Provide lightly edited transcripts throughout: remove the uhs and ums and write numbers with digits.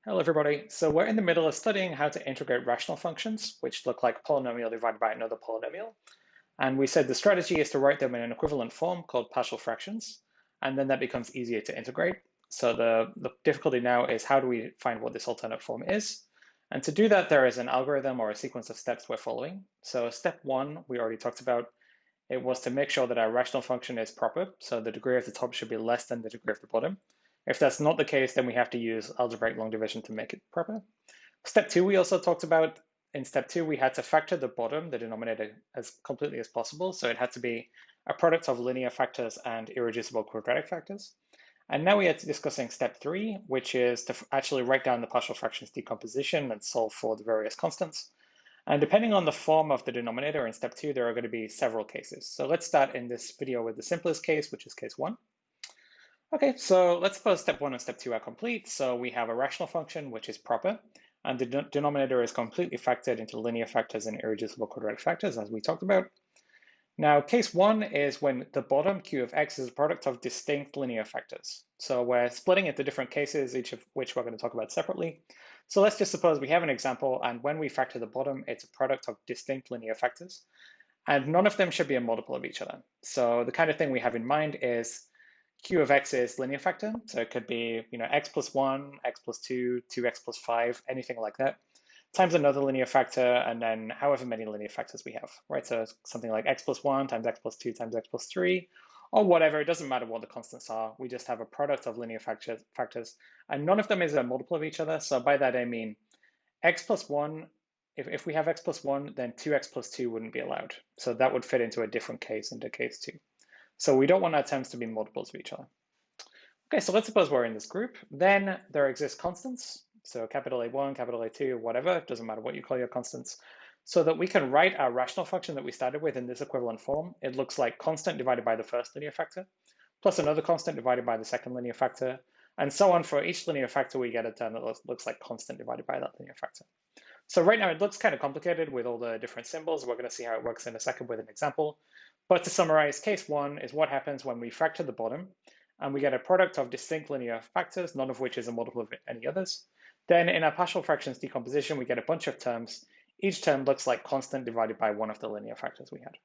Hello, everybody. So we're in the middle of studying how to integrate rational functions, which look like polynomial divided by another polynomial. And we said the strategy is to write them in an equivalent form called partial fractions, and then that becomes easier to integrate. So the difficulty now is how do we find what this alternate form is? And to do that, there is an algorithm or a sequence of steps we're following. So step one, we already talked about, it was to make sure that our rational function is proper. So the degree of the top should be less than the degree of the bottom. If that's not the case, then we have to use algebraic long division to make it proper. Step two, we also talked about. In step two, we had to factor the bottom, the denominator, as completely as possible. So it had to be a product of linear factors and irreducible quadratic factors. And now we are discussing step three, which is to actually write down the partial fractions decomposition and solve for the various constants. And depending on the form of the denominator in step two, there are going to be several cases. So let's start in this video with the simplest case, which is case one. Okay, so let's suppose step one and step two are complete. So we have a rational function, which is proper, and the denominator is completely factored into linear factors and irreducible quadratic factors, as we talked about. Now, case one is when the bottom q of x is a product of distinct linear factors. So we're splitting into different cases, each of which we're going to talk about separately. So let's just suppose we have an example, and when we factor the bottom, it's a product of distinct linear factors, and none of them should be a multiple of each other. So the kind of thing we have in mind is q of x is linear factor. So it could be, x plus 1, x plus 2, 2x plus 5, anything like that, times another linear factor, and then however many linear factors we have, right? So something like x plus 1 times x plus 2 times x plus 3, or whatever. It doesn't matter what the constants are. We just have a product of linear factors, and none of them is a multiple of each other. So by that, I mean x plus 1, if we have x plus 1, then 2x plus 2 wouldn't be allowed. So that would fit into a different case, into case 2. So we don't want our terms to be multiples of each other. Okay, so let's suppose we're in this group. Then there exist constants. So capital A1, capital A2, whatever, doesn't matter what you call your constants, so that we can write our rational function that we started with in this equivalent form. It looks like constant divided by the first linear factor, plus another constant divided by the second linear factor, and so on. For each linear factor, we get a term that looks like constant divided by that linear factor. So right now it looks kind of complicated with all the different symbols. We're going to see how it works in a second with an example. But to summarize, case one is what happens when we factor the bottom and we get a product of distinct linear factors, none of which is a multiple of any others. Then in our partial fractions decomposition, we get a bunch of terms. Each term looks like constant divided by one of the linear factors we had.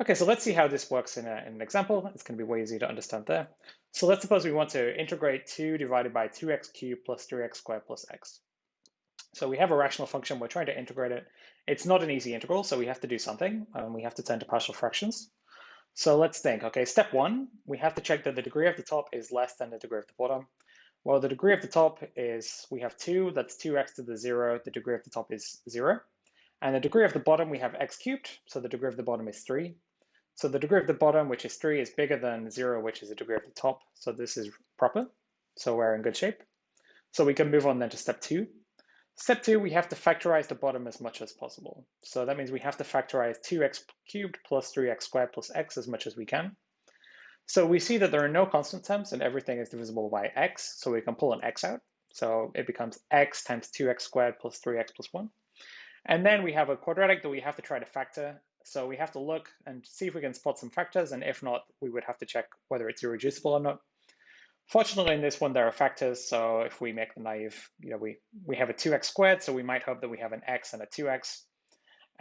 Okay, so let's see how this works in an example. It's going to be way easier to understand there. So let's suppose we want to integrate 2 divided by 2x cubed plus 3x squared plus x. So we have a rational function, we're trying to integrate it. It's not an easy integral, so we have to do something. We have to turn to partial fractions. So let's think, okay, step one, we have to check that the degree of the top is less than the degree of the bottom. Well, the degree of the top is, we have 2, that's 2x to the 0, the degree of the top is 0. And the degree of the bottom, we have x cubed, so the degree of the bottom is 3. So the degree of the bottom, which is 3, is bigger than 0, which is the degree of the top. So this is proper, so we're in good shape. So we can move on then to step two. Step two, we have to factorize the bottom as much as possible. So that means we have to factorize 2x cubed plus 3x squared plus x as much as we can. So we see that there are no constant terms and everything is divisible by x, so we can pull an x out. So it becomes x times 2x squared plus 3x plus 1. And then we have a quadratic that we have to try to factor. So we have to look and see if we can spot some factors, and if not, we would have to check whether it's irreducible or not. Fortunately, in this one, there are factors. So if we make the naive, we have a 2x squared, so we might hope that we have an x and a 2x.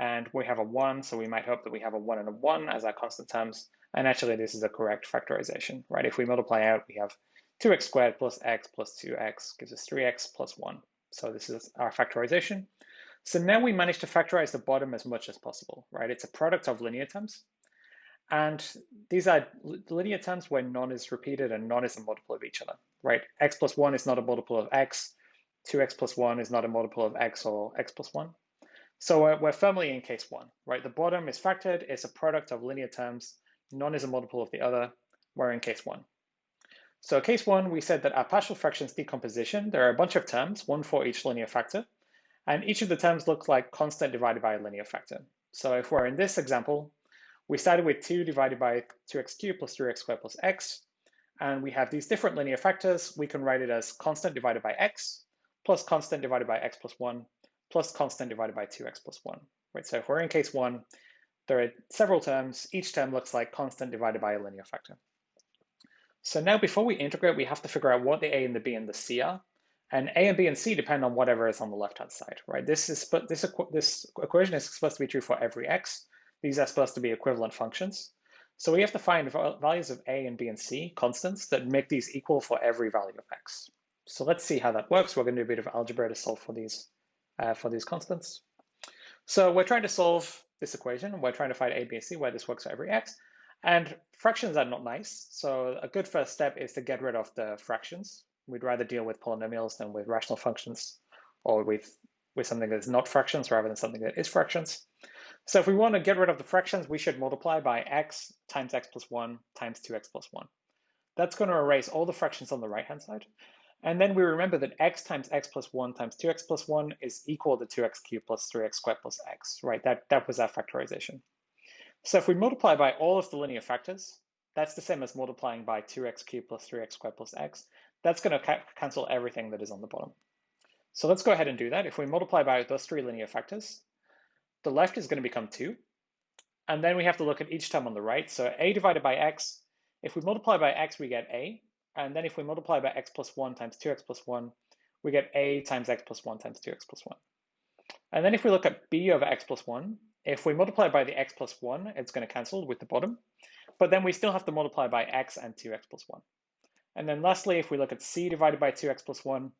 And we have a 1, so we might hope that we have a 1 and a 1 as our constant terms. And actually, this is a correct factorization, right? If we multiply out, we have 2x squared plus x plus 2x gives us 3x plus 1. So this is our factorization. So now we managed to factorize the bottom as much as possible, right? It's a product of linear terms. And these are linear terms where none is repeated and none is a multiple of each other, right? X plus 1 is not a multiple of x. 2x plus 1 is not a multiple of x or x plus 1. So we're firmly in case one, right? The bottom is factored, it's a product of linear terms. None is a multiple of the other. We're in case one. So case one, we said that our partial fractions decomposition, there are a bunch of terms, one for each linear factor. And each of the terms looks like constant divided by a linear factor. So if we're in this example, we started with 2 divided by 2x cubed plus 3x squared plus x. And we have these different linear factors. We can write it as constant divided by x, plus constant divided by x plus 1, plus constant divided by 2x plus 1. Right? So if we're in case one, there are several terms. Each term looks like constant divided by a linear factor. So now before we integrate, we have to figure out what the a and the b and the c are. And A and B and C depend on whatever is on the left-hand side, right? This equation is supposed to be true for every x. These are supposed to be equivalent functions. So we have to find values of A and B and C, constants, that make these equal for every value of x. So let's see how that works. We're going to do a bit of algebra to solve for these constants. So we're trying to solve this equation. We're trying to find A, B, and C, where this works for every x. And fractions are not nice. So a good first step is to get rid of the fractions. We'd rather deal with polynomials than with rational functions, or with something that's not fractions rather than something that is fractions. So if we want to get rid of the fractions, we should multiply by x times x plus 1 times 2x plus 1. That's going to erase all the fractions on the right-hand side. And then we remember that x times x plus 1 times 2x plus 1 is equal to 2x cubed plus 3x squared plus x, right? That was our factorization. So if we multiply by all of the linear factors, that's the same as multiplying by 2x cubed plus 3x squared plus x. That's going to cancel everything that is on the bottom. So let's go ahead and do that. If we multiply by those three linear factors, the left is going to become 2. And then we have to look at each term on the right. So a divided by x, if we multiply by x, we get a. And then if we multiply by x plus 1 times 2x plus 1, we get a times x plus 1 times 2x plus 1. And then if we look at b over x plus 1, if we multiply by the x plus 1, it's going to cancel with the bottom. But then we still have to multiply by x and 2x plus 1. And then lastly, if we look at c divided by 2x plus 1,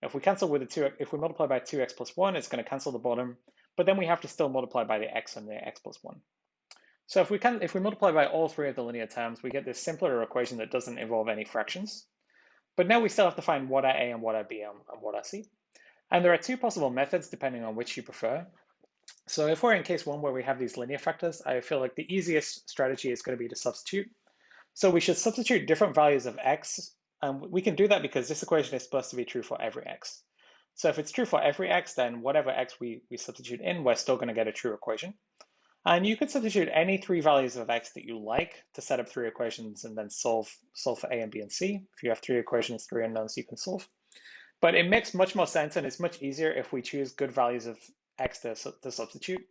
if we cancel with the 2, if we multiply by 2x plus 1, it's going to cancel the bottom. But then we have to still multiply by the x and the x plus 1. So if we multiply by all three of the linear terms, we get this simpler equation that doesn't involve any fractions. But now we still have to find what are a and what are b and what are c. And there are two possible methods depending on which you prefer. So if we're in case 1 where we have these linear factors, I feel like the easiest strategy is going to be to substitute. So we should substitute different values of x, and we can do that because this equation is supposed to be true for every x. So if it's true for every x, then whatever x we substitute in, we're still going to get a true equation. And you could substitute any three values of x that you like to set up three equations and then solve for a and b and c. If you have three equations, three unknowns, you can solve. But it makes much more sense and it's much easier if we choose good values of x to substitute.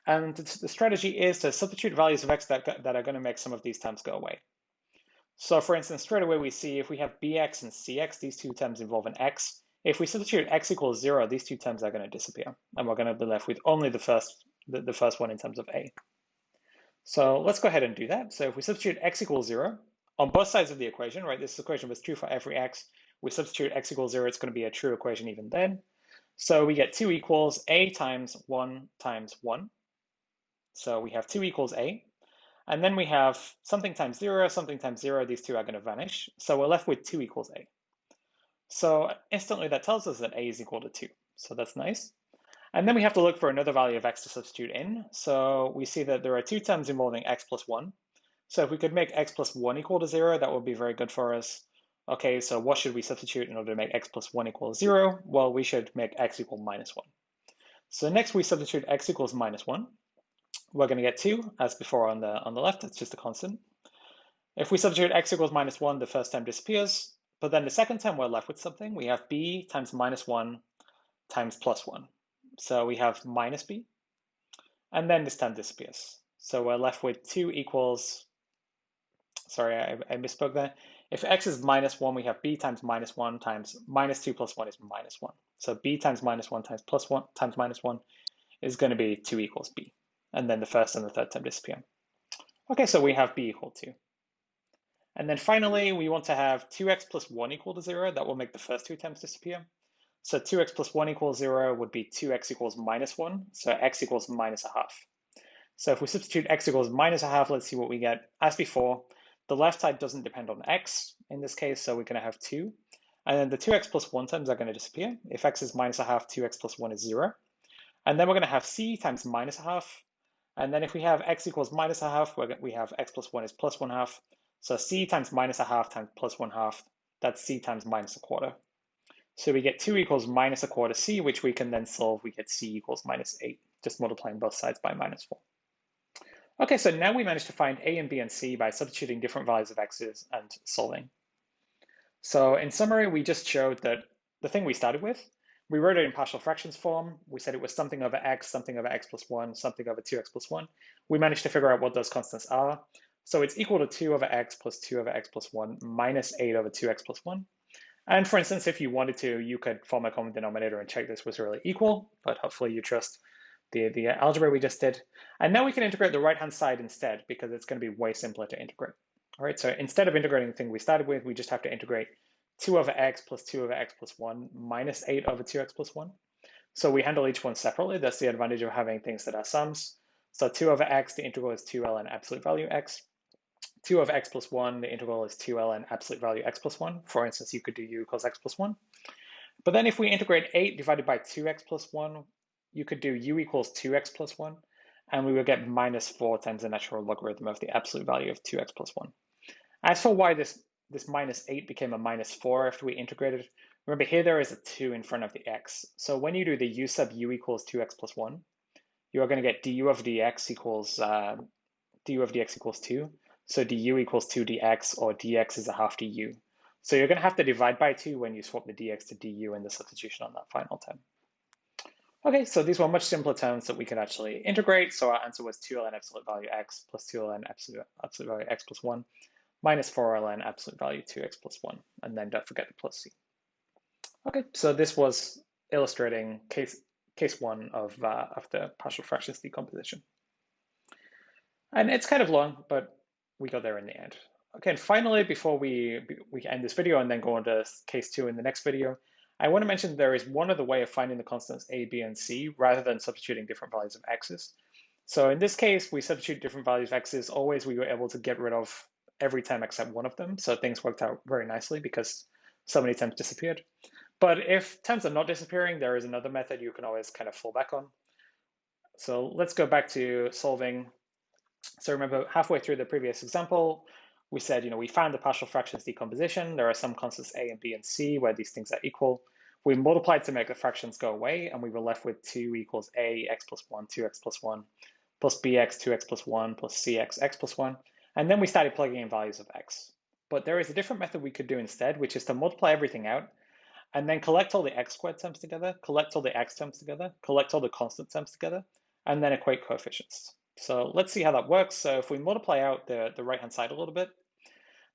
And the strategy is to substitute values of x that are going to make some of these terms go away. So for instance, straight away we see if we have bx and cx, these two terms involve an x. If we substitute x equals 0, these two terms are going to disappear. And we're going to be left with only the first one in terms of a. So let's go ahead and do that. So if we substitute x equals 0 on both sides of the equation, right? This equation was true for every x. We substitute x equals 0, it's going to be a true equation even then. So we get 2 equals a times 1 times 1. So we have 2 equals a. And then we have something times 0, something times 0. These two are going to vanish. So we're left with 2 equals a. So instantly that tells us that a is equal to 2. So that's nice. And then we have to look for another value of x to substitute in. So we see that there are two terms involving x plus 1. So if we could make x plus 1 equal to 0, that would be very good for us. Okay, so what should we substitute in order to make x plus 1 equal 0? Well, we should make x equal minus 1. So next we substitute x equals minus 1. We're going to get 2, as before on the left, that's just a constant. If we substitute x equals minus 1, the first term disappears. But then the second term, we're left with something. We have b times minus 1 times plus 1. So we have minus b. And then this term disappears. So we're left with 2 equals, sorry, I misspoke there. If x is minus 1, we have b times minus 1 times minus 2 plus 1 is minus 1. So b times minus 1 times plus 1 times minus 1 is going to be 2 equals b. And then the first and the third term disappear. Okay, so we have b equal 2. And then finally, we want to have 2x plus 1 equal to 0. That will make the first two terms disappear. So 2x plus 1 equals 0 would be 2x equals minus 1. So x equals minus a half. So if we substitute x equals minus a half, let's see what we get. As before, the left side doesn't depend on x in this case, so we're going to have 2. And then the 2x plus 1 terms are going to disappear. If x is minus a half, 2x plus 1 is 0. And then we're going to have c times minus a half. And then if we have x equals minus a half, we have x plus 1 is plus 1 half. So c times minus a half times plus 1 half, that's c times minus a quarter. So we get 2 equals minus a quarter c, which we can then solve. We get c equals minus 8, just multiplying both sides by minus 4. Okay, so now we managed to find a and b and c by substituting different values of x's and solving. So in summary, we just showed that the thing we started with, we wrote it in partial fractions form. We said it was something over x plus 1, something over 2x plus 1. We managed to figure out what those constants are. So it's equal to 2 over x plus 2 over x plus 1 minus 8 over 2x plus 1. And for instance, if you wanted to, you could form a common denominator and check this was really equal, but hopefully you trust the algebra we just did. And now we can integrate the right-hand side instead, because it's going to be way simpler to integrate. All right, so instead of integrating the thing we started with, we just have to integrate 2 over x plus 2 over x plus 1 minus 8 over 2x plus 1. So we handle each one separately. That's the advantage of having things that are sums. So 2 over x, the integral is 2ln absolute value x. 2 of x plus 1, the integral is 2ln absolute value x plus 1. For instance, you could do u equals x plus 1. But then if we integrate 8 divided by 2x plus 1, you could do u equals 2x plus 1, and we would get minus 4 times the natural logarithm of the absolute value of 2x plus 1. As for why this minus 8 became a minus 4 after we integrated, remember here there is a 2 in front of the x. So when you do the u sub u equals 2x plus 1, you are going to get du of dx equals 2. So du equals 2 dx, or dx is a half du. So you're going to have to divide by 2 when you swap the dx to du in the substitution on that final term. Okay, so these were much simpler terms that we could actually integrate. So our answer was 2ln absolute value x plus 2ln absolute value x plus 1 minus 4ln absolute value 2x plus 1. And then don't forget the plus c. Okay, so this was illustrating case 1 of the partial fractions decomposition. And it's kind of long, but we got there in the end. Okay, and finally, before we end this video and then go on to case 2 in the next video, I want to mention there is one other way of finding the constants a, b, and c rather than substituting different values of x's. So in this case, we substitute different values of x's. Always we were able to get rid of every term except one of them. So things worked out very nicely because so many terms disappeared. But if terms are not disappearing, there is another method you can always kind of fall back on. So let's go back to solving. So remember, halfway through the previous example, we said, we found the partial fractions decomposition. There are some constants a and b and c where these things are equal. We multiplied to make the fractions go away, and we were left with 2 equals a, x plus 1, 2x plus 1, plus bx, 2x plus 1, plus cx, x plus 1. And then we started plugging in values of x. But there is a different method we could do instead, which is to multiply everything out, and then collect all the x squared terms together, collect all the x terms together, collect all the constant terms together, and then equate coefficients. So let's see how that works. So if we multiply out the right-hand side a little bit,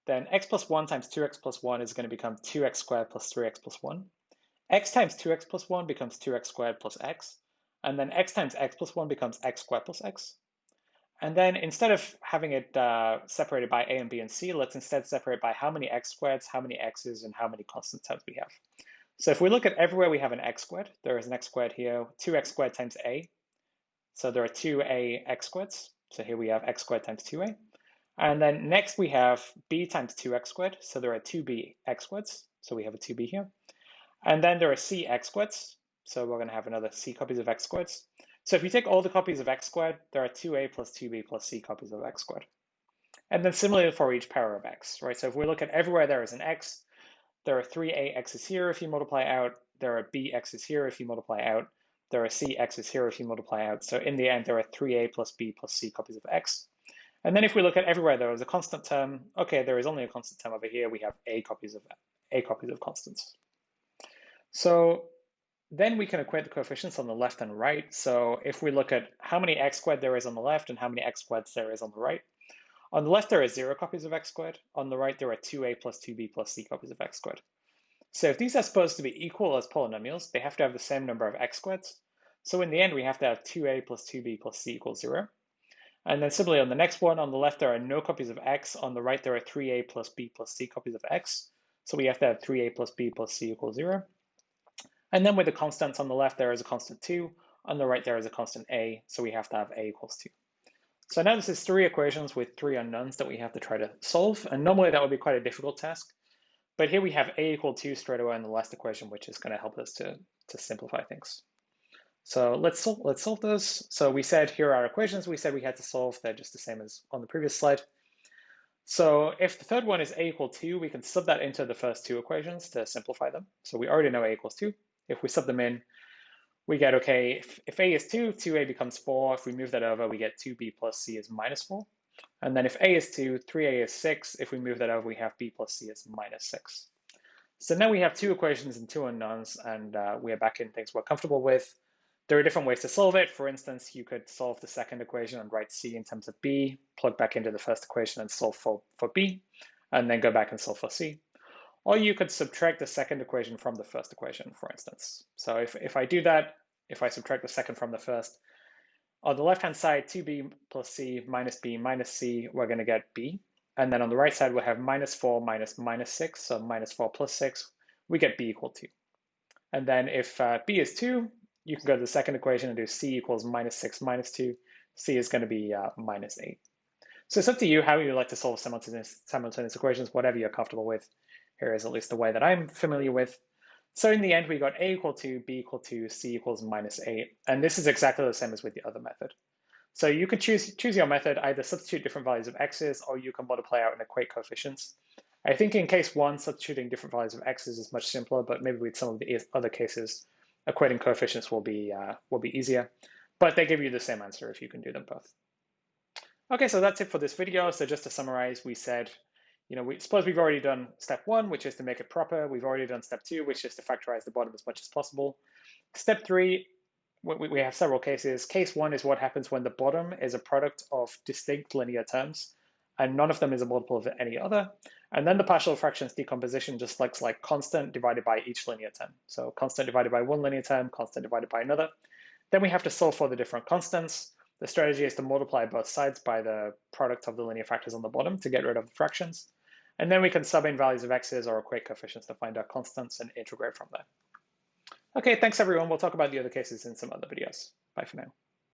then x plus 1 times 2x plus 1 is going to become 2x squared plus 3x plus 1. X times 2x plus 1 becomes 2x squared plus x. And then x times x plus 1 becomes x squared plus x. And then instead of having it separated by a and b and c, let's instead separate by how many x squareds, how many x's, and how many constant terms we have. So if we look at everywhere we have an x squared, there is an x squared here, 2x squared times a. So there are 2a x squareds. So here we have x squared times 2a. And then next we have b times 2x squared. So there are 2b x squareds. So we have a 2b here. And then there are c x squareds. So we're going to have another c copies of x squareds. So if you take all the copies of x squared, there are 2a plus 2b plus c copies of x squared. And then similarly for each power of x, right? So if we look at everywhere there is an x, there are 3a x's here if you multiply out. There are b x's here if you multiply out. There are c x's here if you multiply out. So in the end, there are 3a plus b plus c copies of x. And then if we look at everywhere there is a constant term, okay, there is only a constant term over here. We have a copies of constants. So then we can equate the coefficients on the left and right. So if we look at how many x squared there is on the left and how many x squareds there is on the right, on the left there are 0 copies of x squared. On the right there are 2a plus 2b plus c copies of x squared. So if these are supposed to be equal as polynomials, they have to have the same number of x squareds. So in the end, we have to have 2a plus 2b plus c equals 0. And then similarly on the next one, on the left there are no copies of x. On the right there are 3a plus b plus c copies of x. So we have to have 3a plus b plus c equals 0. And then with the constants on the left, there is a constant 2. On the right, there is a constant a. So we have to have a equals 2. So now this is 3 equations with 3 unknowns that we have to try to solve. And normally that would be quite a difficult task. But here we have a equal 2 straight away in the last equation, which is going to help us to simplify things. So let's solve those. So we said here are our equations we said we had to solve. They're just the same as on the previous slide. So if the third one is a equal 2, we can sub that into the first 2 equations to simplify them. So we already know a equals 2. If we sub them in, we get, okay, if a is 2, 2a becomes 4. If we move that over, we get 2b plus c is minus 4. And then if a is 2, 3a is 6. If we move that over, we have b plus c is minus 6. So now we have 2 equations and 2 unknowns, and we are back in things we're comfortable with. There are different ways to solve it. For instance, you could solve the second equation and write c in terms of b, plug back into the first equation and solve for b, and then go back and solve for c. Or you could subtract the second equation from the first equation, for instance. So if I do that, if I subtract the second from the first, on the left-hand side, 2b plus c minus b minus c, we're going to get b. And then on the right side, we'll have minus 4 minus minus 6, so minus 4 plus 6, we get b equal 2. And then if b is 2, you can go to the second equation and do c equals minus 6 minus 2. C is going to be minus 8. So it's up to you how you like to solve simultaneous equations, whatever you're comfortable with. Here is at least the way that I'm familiar with. So in the end, we got a equal to, b equal to, c equals minus 8. And this is exactly the same as with the other method. So you could choose your method, either substitute different values of x's, or you can multiply out and equate coefficients. I think in case one, substituting different values of x's is much simpler, but maybe with some of the other cases, equating coefficients will be easier. But they give you the same answer if you can do them both. Okay, so that's it for this video. So just to summarize, we said, suppose we've already done step 1, which is to make it proper. We've already done step 2, which is to factorize the bottom as much as possible. Step 3, we have several cases. Case 1 is what happens when the bottom is a product of distinct linear terms, and none of them is a multiple of any other. And then the partial fractions decomposition just looks like constant divided by each linear term. So constant divided by one linear term, constant divided by another. Then we have to solve for the different constants. The strategy is to multiply both sides by the product of the linear factors on the bottom to get rid of the fractions. And then we can sub in values of x's or equate coefficients to find our constants and integrate from there. Okay, thanks everyone. We'll talk about the other cases in some other videos. Bye for now.